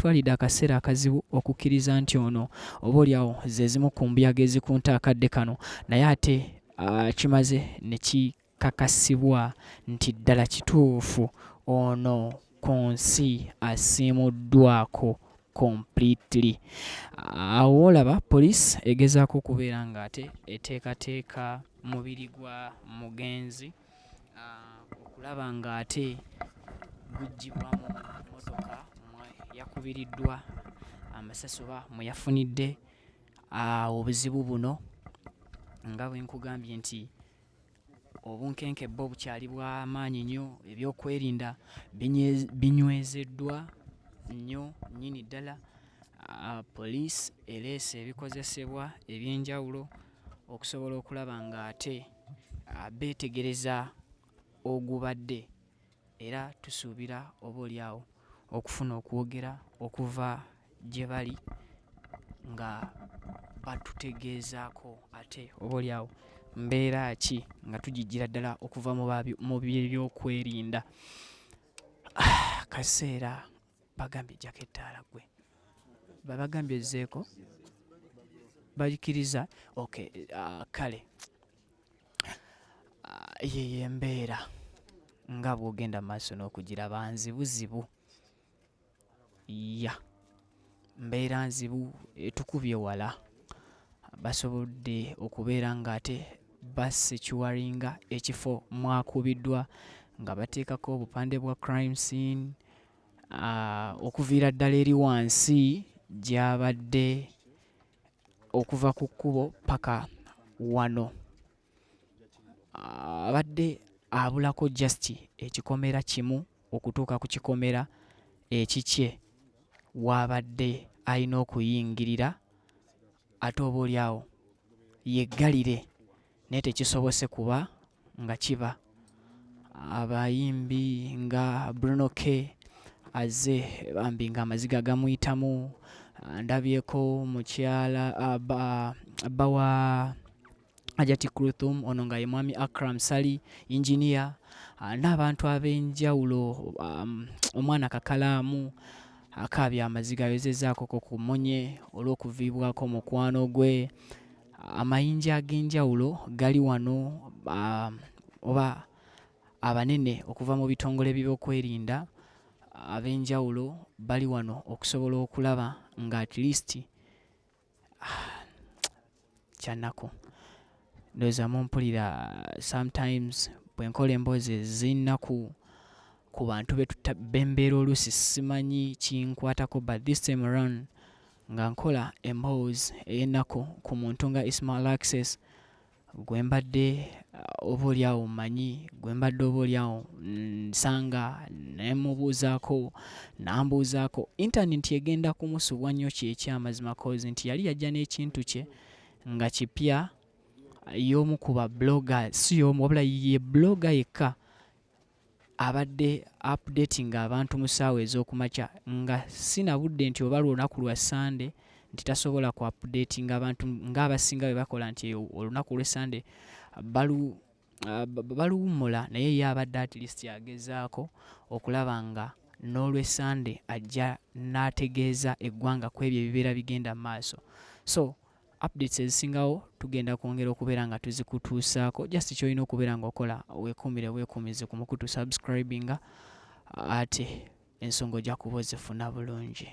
kimutwalidde akaseera akazibu okukkiriza nti ono oboolyawo ze zimu ku mbuyaga ezikunta akadde kano, naye ate kimaze ne kikakasibwa nti ddala kituufu ono ku nsi asiimuddwako completely. Awo olaba poliisi egezaako okubeera ng'ate eteekateeka mubiri gwa mugenzi okulaba ng'ate guggyibwa mu mmotoka mwe yakubiriddwa amasasi oba mwe yafunidde obuzibu buno. Nga bwe nkugambye nti obunkenke bwo bukyali bwa maanyi nnyo, ebyokwerinda binywezeddwa nnyo nnyini ddala. Poliisi ereese ebikozesebwa eby'enjawulo okusobola okulaba ng'ate beetegereza ogubadde, era tusuubira oboolyawo okufuna okwogera okuva gye bali nga batutegeezaako ate oboolyawo mbeera ki nga tugijjira ddala okuva mu by'ebyokwerinda. Kaseera bagambye jjako ettaala ggwe babagambye ozzeeko bakkiriza okay. Kale yeyo embeera nga bw'ogenda mu maaso n'okugiraba nzibuzibu mbeera nzibu etukubye wala. Basobodde okubeera ng'ate basecuringa ekifo mwakubiddwa nga bateekako obupande bwa crime scene okuviira ddala eri wansi gy'abadde okuva ku kkubo paka wano. Abadde abulako just ekikomera kimu okutuuka ku kikomera ekikye w'abadde alina okuyingirira ate oboolyawo yeggalire, naye tekisobose kuba nga kiba. Abayimbi nga Bruno K azze bambi ng'amaziga gamuyitamu. Ndabyeko mukyala abba wa Hajati Kulthum, ono nga ye mwami Akram Sali engineer, n'abantu ab'enjawulo. Omwana Kakalaamu akaabye amaziga ayozezzaako ku mmunye olw'okuviibwako mukwano gwe. Amayinja ag'enjawulo gali wano oba abanene okuva mu bitongole by'ebyokwerinda ab'enjawulo bali wano okusobola okulaba nga at least kyannako ndowooza mumpulira sometimes bwe nkola emboozi ez'ennaku ku bantu b'embeera oluusi simanyi kinkwatako, but this time around nga nkola emboozi ey'ennaku ku muntu nga Ismail Access gwe mbadde oboolyawo mmanyi, gwe mbadde oboolyawo nsanga nemubuuzaako n'ambuuzaako. Intaneti egenda kumusubwa nnyo ky'ekyamazima cause nti yali yajja n'ekintu kye nga kipya, y'omu ku ba blogger, si y'omu wabula ye blogger yekka abadde updating abantu mu ssaawa ez'okumakya, nga sinabudde nti oba lunaku lwa Sunday nti tasobola ku updating abantu ng'abasinga bwe bakola nti olunaku lw'e Sunday baluwummula, naye ye abadde at least agezaako okulaba nga n'olw'e Sunday ajja n'ategeeza eggwanga ku ebyo ebibeera bigenda mu maaso. So updates ezisingawo tugenda kwongera okubeera nga tuzikutuusaako. Just ky'olina okubeera ng'okola weekuumize ku mukutu subscribinga, ate ensonga ojja kuba ozifuna bulungi.